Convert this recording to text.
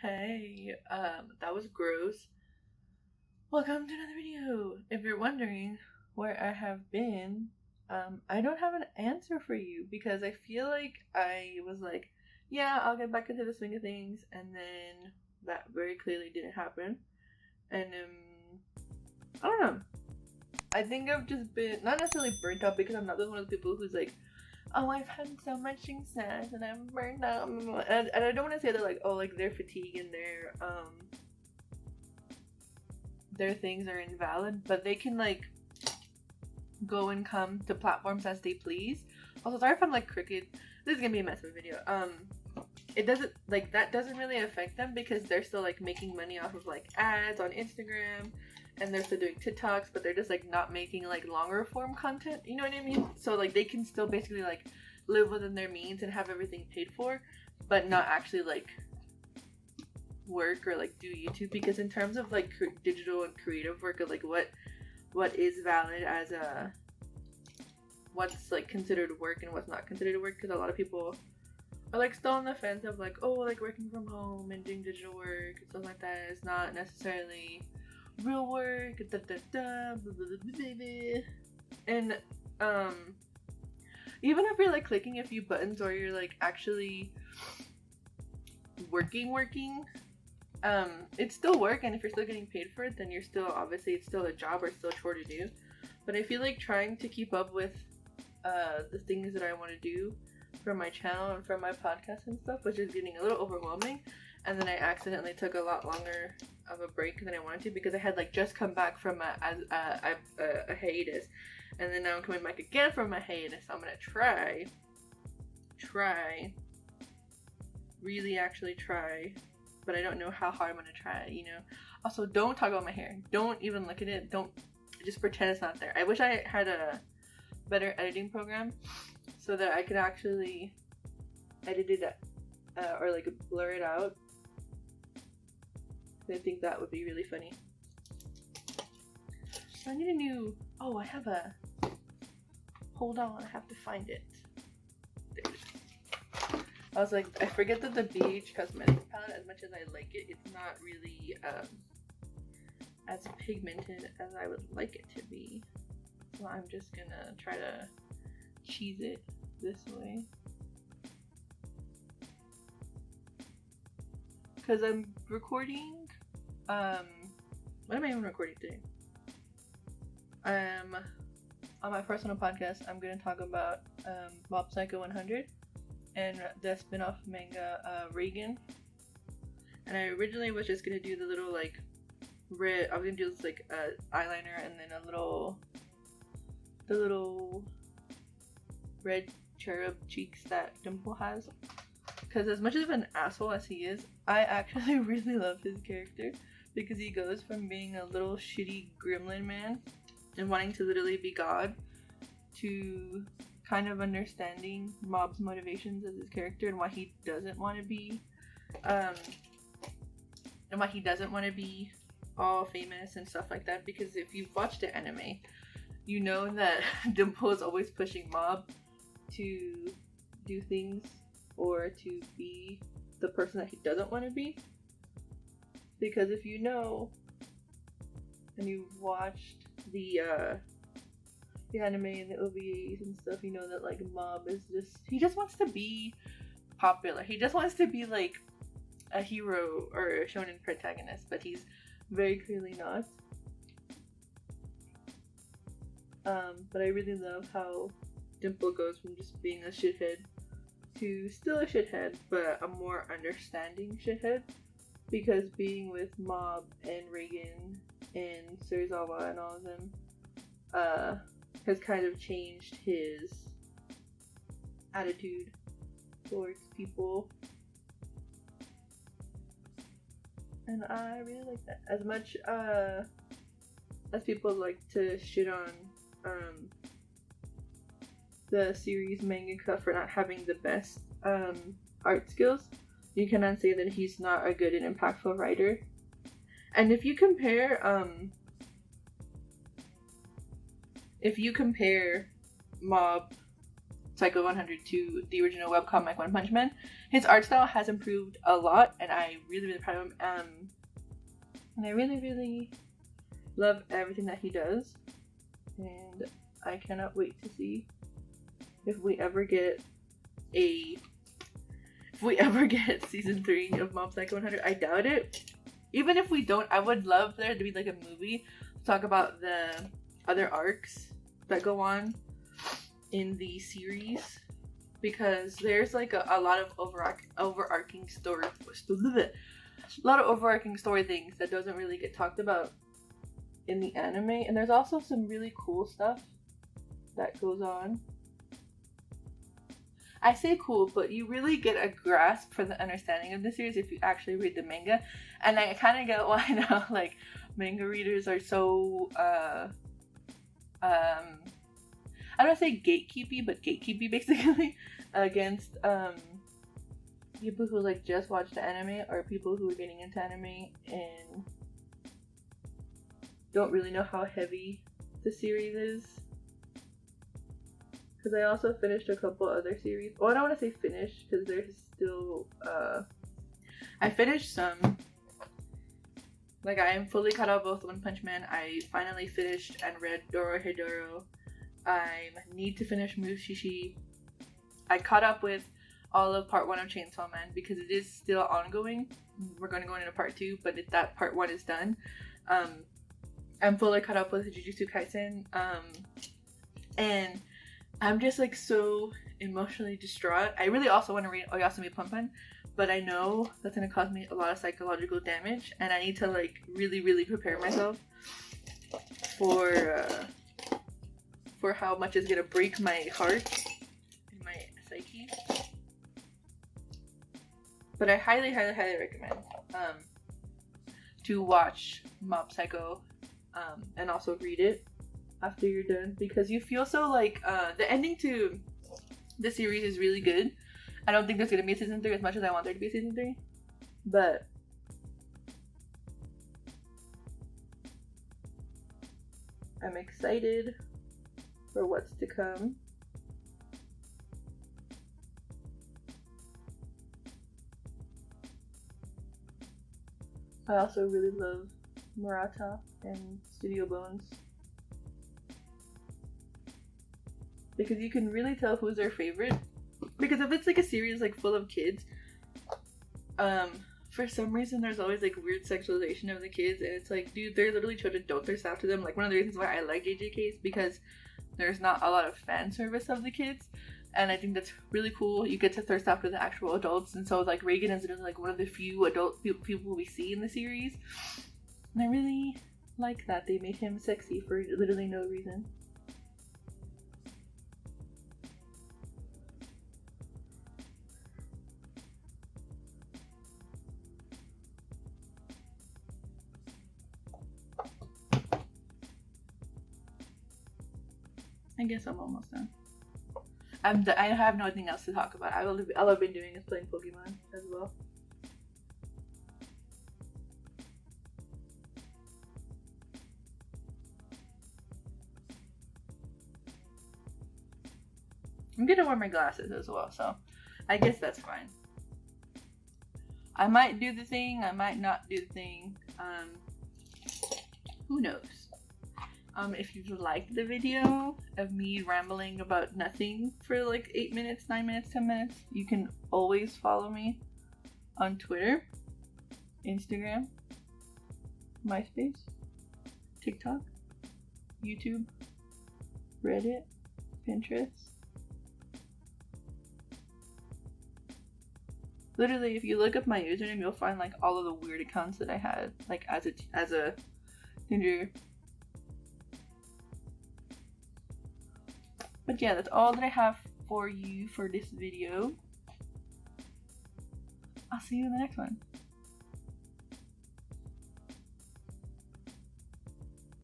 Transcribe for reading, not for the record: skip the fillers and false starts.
Hey, that was gross. Welcome to another video. If you're wondering where I have been, I don't have an answer for you because I feel like I was like, yeah, I'll get back into the swing of things, and then that very clearly didn't happen. And I don't know. I think I've just been not necessarily burnt out because I'm not one of the people who's like, oh, I've had so much success and I'm burned out. And I don't want to say that like, oh, like their fatigue and their things are invalid, but they can like go and come to platforms as they please. Also, sorry if I'm like crooked. This is gonna be a mess of a video. It doesn't like that doesn't really affect them because they're still like making money off of like ads on Instagram, and they're still doing TikToks, but they're just like not making like longer form content. You know what I mean? So like they can still basically like live within their means and have everything paid for, but not actually like work or like do YouTube, because in terms of like digital and creative work, of like what is valid as a what's like considered work and what's not considered work, because a lot of people are like still on the fence of like, oh, like working from home and doing digital work and stuff like that is not necessarily real work, and even if you're like clicking a few buttons or you're like actually working, it's still work, and if you're still getting paid for it, then you're still, obviously it's still a job or still a chore to do. But I feel like trying to keep up with the things that I want to do for my channel and for my podcast and stuff, which is getting a little overwhelming. And then I accidentally took a lot longer of a break than I wanted to, because I had like just come back from a hiatus, and then now I'm coming back again from my hiatus. So I'm gonna try really actually try, but I don't know how hard I'm gonna try, you know. Also, don't talk about my hair. Don't even look at it. Don't just pretend it's not there. I wish I had a better editing program so that I could actually edit it or like blur it out. I think that would be really funny. I need a new. Oh, I have a. Hold on, I have to find it. There it is. I was like, I forget that the BH Cosmetics palette, as much as I like it, it's not really as pigmented as I would like it to be. So I'm just gonna try to cheese it this way. Because I'm recording, what am I even recording today? On my personal podcast, I'm going to talk about Mob Psycho 100 and the spin-off manga Reagan. And I originally was just going to do the little like red, I was going to do this like eyeliner and then the little red cherub cheeks that Dimple has. Because as much of an asshole as he is, I actually really love his character, because he goes from being a little shitty gremlin man and wanting to literally be God to kind of understanding Mob's motivations as his character and why he doesn't want to be all famous and stuff like that. Because if you've watched the anime, you know that Dimple is always pushing Mob to do things or to be the person that he doesn't want to be. Because if you know and you've watched the anime and the OVAs and stuff, you know that like Mob is he just wants to be popular. He just wants to be like a hero or a shonen protagonist, but he's very clearly not. But I really love how Dimple goes from just being a shithead to still a shithead, but a more understanding shithead, because being with Mob and Reagan and Serizawa and all of them has kind of changed his attitude towards people, and I really like that. As much as people like to shit on the series mangaka for not having the best art skills, you cannot say that he's not a good and impactful writer. And if you compare Mob Psycho 100 to the original webcomic One Punch Man. His art style has improved a lot, and I really, really proud of him. And I really, really love everything that he does. And I cannot wait to see if we ever get season 3 of Mob Psycho 100. I doubt it. Even if we don't, I would love there to be like a movie to talk about the other arcs that go on in the series, because there's like a lot of overarching story things that doesn't really get talked about in the anime, and there's also some really cool stuff that goes on. I say cool, but you really get a grasp for the understanding of the series if you actually read the manga. And I kind of get why now, like, manga readers are so, I don't want to say gatekeepy, but gatekeepy basically against, people who, like, just watch the anime, or people who are getting into anime and don't really know how heavy the series is. Because I also finished a couple other series. Well, I don't want to say finished, because there's still, I finished some. Like, I am fully caught up with One Punch Man. I finally finished and read Dorohedoro. I need to finish Mushishi. I caught up with all of part 1 of Chainsaw Man, because it is still ongoing. We're going to go into part 2, but that part 1 is done. I'm fully caught up with Jujutsu Kaisen. And I'm just like so emotionally distraught. I really also want to read Oyasumi Punpan, but I know that's going to cause me a lot of psychological damage, and I need to like really, really prepare myself for how much it's going to break my heart and my psyche. But I highly, highly, highly recommend to watch Mob Psycho and also read it after you're done, because you feel so like the ending to the series is really good. I don't think there's gonna be a season 3 as much as I want there to be a season 3, but I'm excited for what's to come. I also really love Murata and Studio Bones, because you can really tell who's their favorite. Because if it's like a series like full of kids, for some reason there's always like weird sexualization of the kids, and it's like, dude, they're literally children, don't thirst after them. Like, one of the reasons why I like JJK is because there's not a lot of fan service of the kids, and I think that's really cool. You get to thirst after the actual adults, and so like Reagan is like one of the few adult people we see in the series, and I really like that they made him sexy for literally no reason. I guess I'm almost done. I have nothing else to talk about. All I've been doing is playing Pokemon as well. I'm gonna wear my glasses as well, so I guess that's fine. I might do the thing, I might not do the thing. Who knows? If you liked the video of me rambling about nothing for like 8 minutes, 9 minutes, 10 minutes, you can always follow me on Twitter, Instagram, MySpace, TikTok, YouTube, Reddit, Pinterest. Literally, if you look up my username, you'll find like all of the weird accounts that I had, like as a teenager. But yeah, that's all that I have for you for this video. I'll see you in the next one.